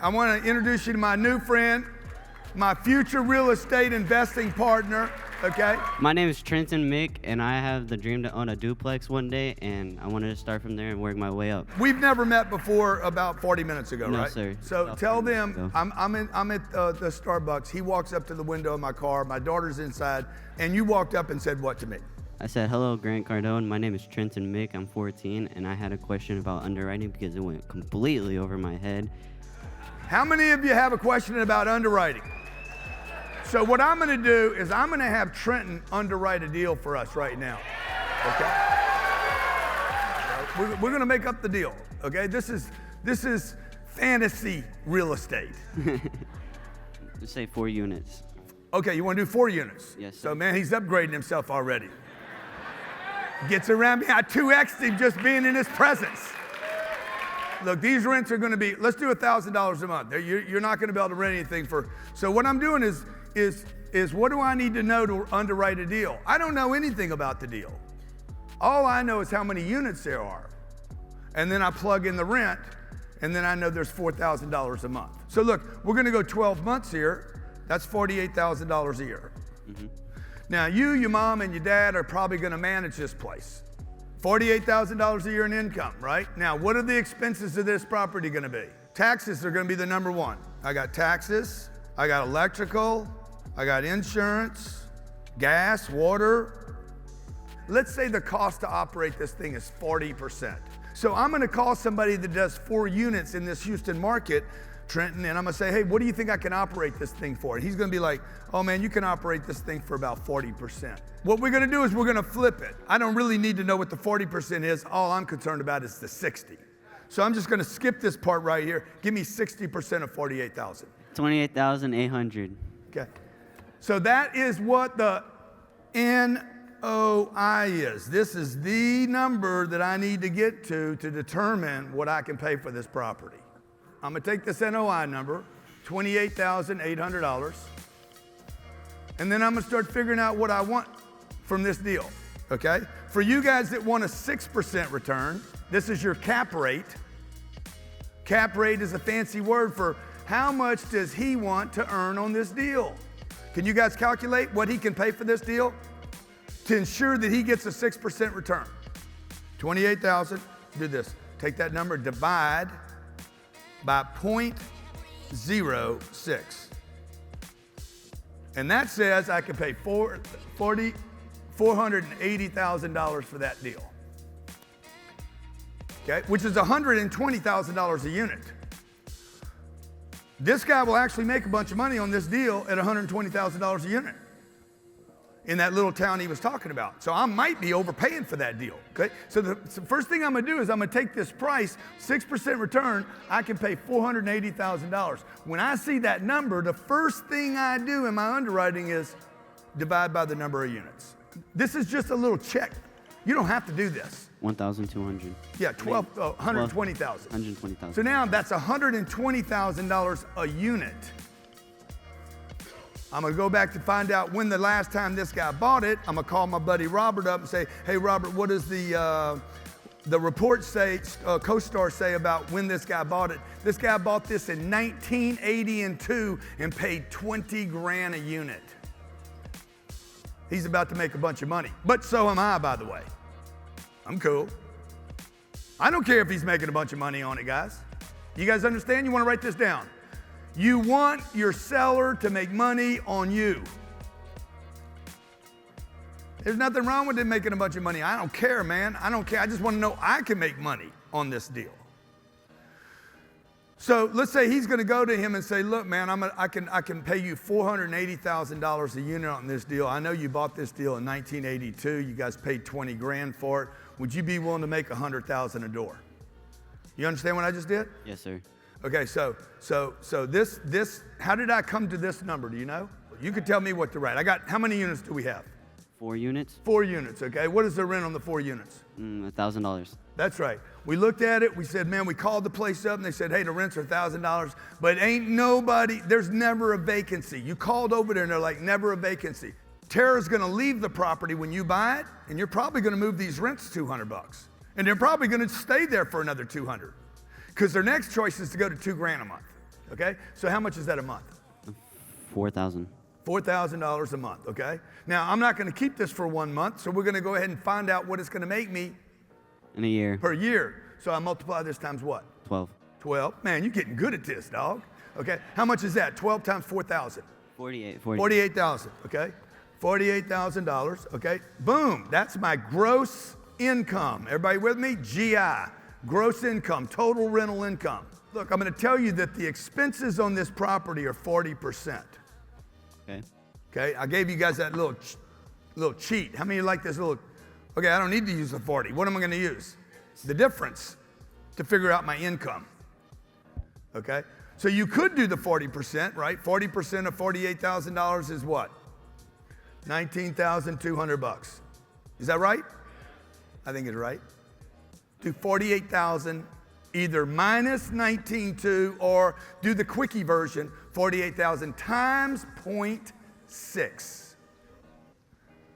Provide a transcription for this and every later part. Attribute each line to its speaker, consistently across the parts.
Speaker 1: I want to introduce you to my new friend, my future real estate investing partner, okay?
Speaker 2: My name is Trenton Mick, and I have the dream to own a duplex one day, and I wanted to start from there and work my way up.
Speaker 1: We've never met before about 40 minutes ago,
Speaker 2: No,
Speaker 1: right?
Speaker 2: sir.
Speaker 1: So
Speaker 2: About
Speaker 1: tell
Speaker 2: 40
Speaker 1: them,
Speaker 2: minutes
Speaker 1: I'm at the Starbucks. He walks up to the window of my car. My daughter's inside, and you walked up and said what to me?
Speaker 2: I said, hello, Grant Cardone. My name is Trenton Mick. I'm 14, and I had a question about underwriting because it went completely over my head.
Speaker 1: How many of you have a question about underwriting? So what I'm gonna do is I'm gonna have Trenton underwrite a deal for us right now, okay? We're gonna make up the deal, okay? This is fantasy real estate.
Speaker 2: Let's say 4 units.
Speaker 1: Okay, you wanna do 4 units?
Speaker 2: Yes, sir.
Speaker 1: So man, he's upgrading himself already. Gets around me, I 2X'd him just being in his presence. Look, these rents are gonna be, let's do $1,000 a month. You're not gonna be able to rent anything for, so what I'm doing is what do I need to know to underwrite a deal? I don't know anything about the deal. All I know is how many units there are. And then I plug in the rent, and then I know there's $4,000 a month. So look, we're gonna go 12 months here. That's $48,000 a year. Mm-hmm. Now you, your mom, and your dad are probably gonna manage this place. $48,000 a year in income, right? Now, what are the expenses of this property gonna be? Taxes are gonna be the number one. I got taxes, I got electrical, I got insurance, gas, water. Let's say the cost to operate this thing is 40%. So I'm gonna call somebody that does 4 units in this Houston market, Trenton, and I'm gonna say, hey, what do you think I can operate this thing for? And he's gonna be like, oh man, you can operate this thing for about 40%. What we're gonna do is we're gonna flip it. I don't really need to know what the 40% is. All I'm concerned about is the 60. So I'm just gonna skip this part right here. Give me 60% of 48,000.
Speaker 2: 28,800.
Speaker 1: Okay. So that is what the NOI is. This is the number that I need to get to determine what I can pay for this property. I'm gonna take this NOI number, $28,800, and then I'm gonna start figuring out what I want from this deal, okay? For you guys that want a 6% return, this is your cap rate. Cap rate is a fancy word for how much does he want to earn on this deal? Can you guys calculate what he can pay for this deal to ensure that he gets a 6% return? 28,000, do this. Take that number, divide by 0.06. And that says I can pay $480,000 for that deal. Okay, which is $120,000 a unit. This guy will actually make a bunch of money on this deal at $120,000 a unit in that little town he was talking about. So I might be overpaying for that deal, okay? So the first thing I'm gonna do is I'm gonna take this price, 6% return, I can pay $480,000. When I see that number, the first thing I do in my underwriting is divide by the number of units. This is just a little check. You don't have to do this.
Speaker 2: 1,200.
Speaker 1: Yeah, 120,000.
Speaker 2: 120,000.
Speaker 1: So now that's $120,000 a unit. I'm gonna go back to find out when the last time this guy bought it. I'm gonna call my buddy Robert up and say, hey Robert, what does the report say, CoStar say about when this guy bought it? This guy bought this in 1982 and paid 20 grand a unit. He's about to make a bunch of money, but so am I, by the way. I'm cool. I don't care if he's making a bunch of money on it, guys. You guys understand? You wanna write this down. You want your seller to make money on you. There's nothing wrong with him making a bunch of money. I don't care, man. I don't care. I just want to know I can make money on this deal. So let's say he's going to go to him and say, look, man, I can pay you $480,000 a unit on this deal. I know you bought this deal in 1982. You guys paid 20 grand for it. Would you be willing to make $100,000 a door? You understand what I just did?
Speaker 2: Yes, sir.
Speaker 1: Okay, so this, how did I come to this number? Do you know? You could tell me what to write. How many units do we have?
Speaker 2: 4 units.
Speaker 1: 4 units, okay. What is the rent on the 4 units?
Speaker 2: $1,000.
Speaker 1: That's right. We looked at it, we said, man, we called the place up and they said, hey, the rents are $1,000, but ain't nobody, there's never a vacancy. You called over there and they're like, never a vacancy. Tara's gonna leave the property when you buy it, and you're probably gonna move these rents $200. And they're probably gonna stay there for another $200. Because their next choice is to go to $2 grand a month. Okay? So how much is that a month?
Speaker 2: 4,000.
Speaker 1: $4,000 a month, okay? Now, I'm not gonna keep this for 1 month, so we're gonna go ahead and find out what it's gonna make me
Speaker 2: In a year.
Speaker 1: per year. So I multiply this times what?
Speaker 2: 12.
Speaker 1: 12. Man, you're getting good at this, dog. Okay, how much is that? 12 times 4,000.
Speaker 2: 48.
Speaker 1: 48,000, okay? $48,000, okay? Boom, that's my gross income. Everybody with me? GI, gross income, total rental income. Look, I'm gonna tell you that the expenses on this property are 40%.
Speaker 2: Okay.
Speaker 1: Okay, I gave you guys that little cheat. How many of you like this little, okay, I don't need to use the 40. What am I gonna use? The difference to figure out my income, okay? So you could do the 40%, right? 40% of $48,000 is what? 19,200 bucks. Is that right? I think it's right. Do 48,000, either minus 19.2 or do the quickie version, 48,000 times 0.6.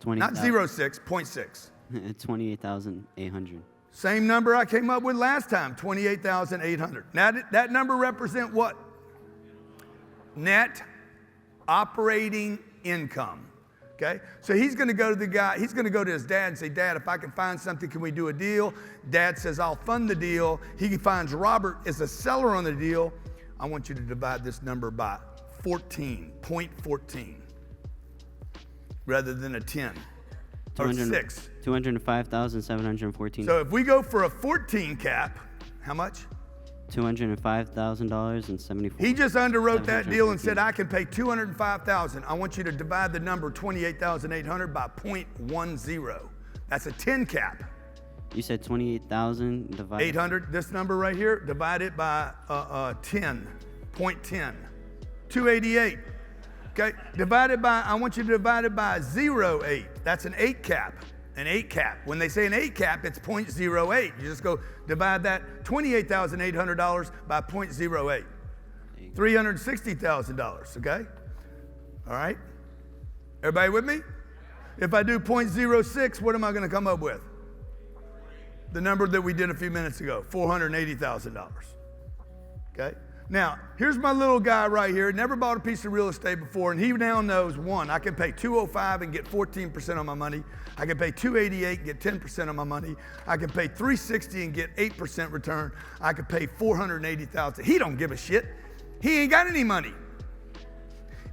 Speaker 2: 20,
Speaker 1: Not 0.6, 0.6.
Speaker 2: 28,800.
Speaker 1: Same number I came up with last time, 28,800. Now that number represent what? Net operating income. Okay? So he's gonna go to the guy, he's gonna go to his dad and say, Dad, if I can find something, can we do a deal? Dad says, I'll fund the deal. He finds Robert is a seller on the deal. I want you to divide this number by 0.14, rather than a 10 or 6.
Speaker 2: 205,714.
Speaker 1: So if we go for a 14 cap, how much?
Speaker 2: $205,000.74.
Speaker 1: He just underwrote that deal and said, I can pay $205,000. I want you to divide the number 28,800 by 0.10. That's a 10 cap.
Speaker 2: You said 28,000 divided.
Speaker 1: 800, this number right here, divide it by 10, 0.10. 288. Okay, divided by, I want you to divide it by 0.8. That's an 8 cap. An 8 cap. When they say an 8 cap, it's 0.08. You just go divide that $28,800 by 0.08. $360,000, okay? All right? Everybody with me? If I do 0.06, what am I going to come up with? The number that we did a few minutes ago, $480,000. Okay? Now, here's my little guy right here. Never bought a piece of real estate before, and he now knows, one, I can pay $205 and get 14% of my money. I can pay $288 and get 10% of my money. I can pay $360 and get 8% return. I can pay $480,000. He don't give a shit. He ain't got any money.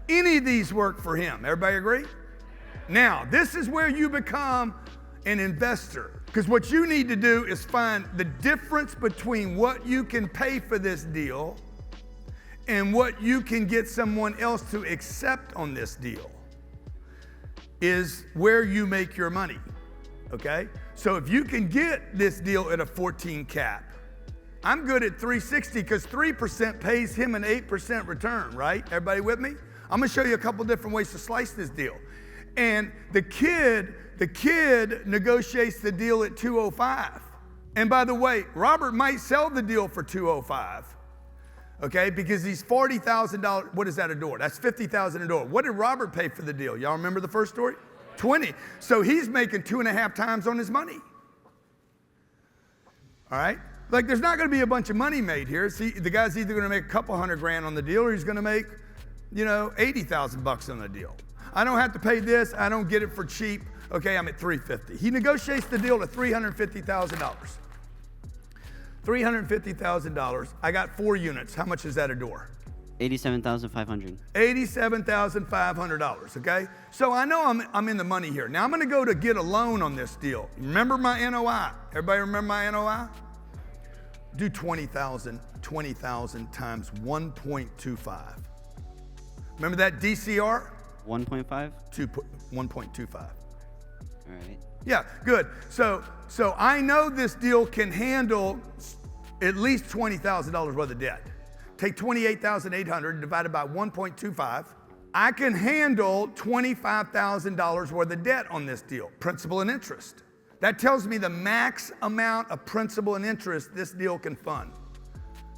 Speaker 1: Any of these work for him. Everybody agree? Now, this is where you become an investor, because what you need to do is find the difference between what you can pay for this deal and what you can get someone else to accept on this deal is where you make your money, okay? So if you can get this deal at a 14 cap, I'm good at 360 because 3% pays him an 8% return, right? Everybody with me? I'm gonna show you a couple different ways to slice this deal. And the kid negotiates the deal at 205. And by the way, Robert might sell the deal for 205. Okay, because he's $40,000. What is that a door? That's $50,000 a door. What did Robert pay for the deal? Y'all remember the first story? 20. So he's making 2.5 times on his money. All right? Like there's not going to be a bunch of money made here. See, the guy's either going to make a couple $100,000 on the deal, or he's going to make, 80,000 bucks on the deal. I don't have to pay this. I don't get it for cheap. Okay, I'm at $350. He negotiates the deal to $350,000. $350,000. I got 4 units. How much is that a door?
Speaker 2: $87,500.
Speaker 1: $87,500, okay? So I know I'm in the money here. Now I'm gonna go to get a loan on this deal. Remember my NOI? Everybody remember my NOI? Do 20,000 times 1.25. Remember that DCR?
Speaker 2: 1.5?
Speaker 1: 1.25.
Speaker 2: All right.
Speaker 1: Yeah, good. So I know this deal can handle at least $20,000 worth of debt. Take 28,800 divided by 1.25. I can handle $25,000 worth of debt on this deal, principal and interest. That tells me the max amount of principal and interest this deal can fund.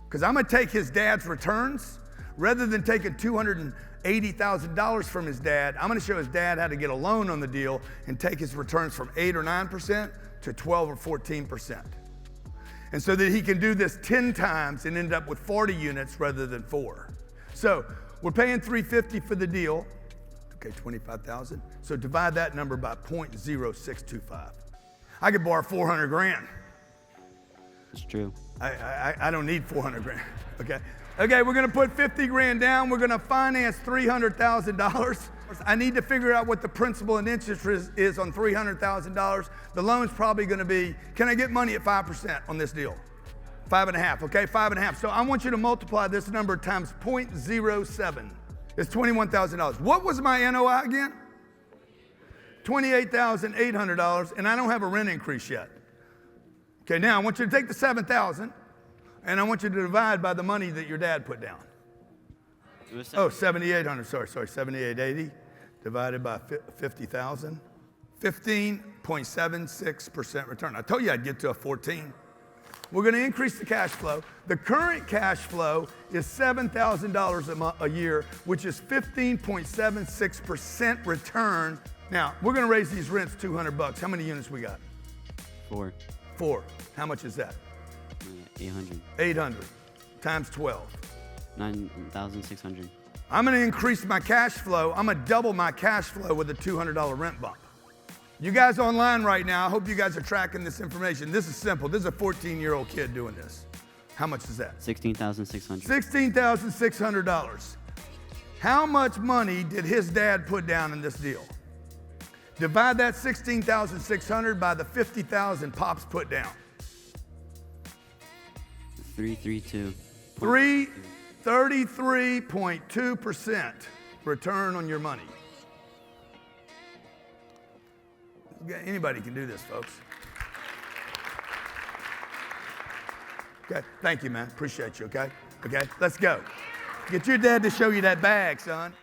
Speaker 1: Because I'm gonna take his dad's returns, rather than taking $280,000 from his dad, I'm gonna show his dad how to get a loan on the deal and take his returns from 8 or 9% to 12 or 14%. And so that he can do this 10 times and end up with 40 units rather than 4. So we're paying $350 for the deal. Okay, 25,000. So divide that number by 0.0625. I could borrow 400 grand.
Speaker 2: It's true.
Speaker 1: I don't need 400 grand, okay? Okay, we're gonna put 50 grand down. We're gonna finance $300,000. I need to figure out what the principal and interest is on $300,000. The loan's probably gonna be, can I get money at 5% on this deal? 5.5, okay, 5.5. So I want you to multiply this number times 0.07. It's $21,000. What was my NOI again? $28,800, and I don't have a rent increase yet. Okay, now I want you to take the 7,000, and I want you to divide by the money that your dad put down. Oh, 7,800, sorry, 7,880 divided by 50,000. 15.76% return. I told you I'd get to a 14. We're gonna increase the cash flow. The current cash flow is $7,000 a year, which is 15.76% return. Now, we're gonna raise these rents $200. How many units we got?
Speaker 2: 4.
Speaker 1: 4. How much is that?
Speaker 2: 800.
Speaker 1: 800 times 12.
Speaker 2: 9,600.
Speaker 1: I'm gonna increase my cash flow. I'm gonna double my cash flow with a $200 rent bump. You guys online right now, I hope you guys are tracking this information. This is simple. This is a 14-year-old kid doing this. How much is that?
Speaker 2: $16,600.
Speaker 1: $16,600. How much money did his dad put down in this deal? Divide that $16,600 by the $50,000 Pops put down.
Speaker 2: 332.
Speaker 1: 33.2% return on your money. Anybody can do this, folks. Okay, thank you, man. Appreciate you, okay? Okay, let's go. Get your dad to show you that bag, son.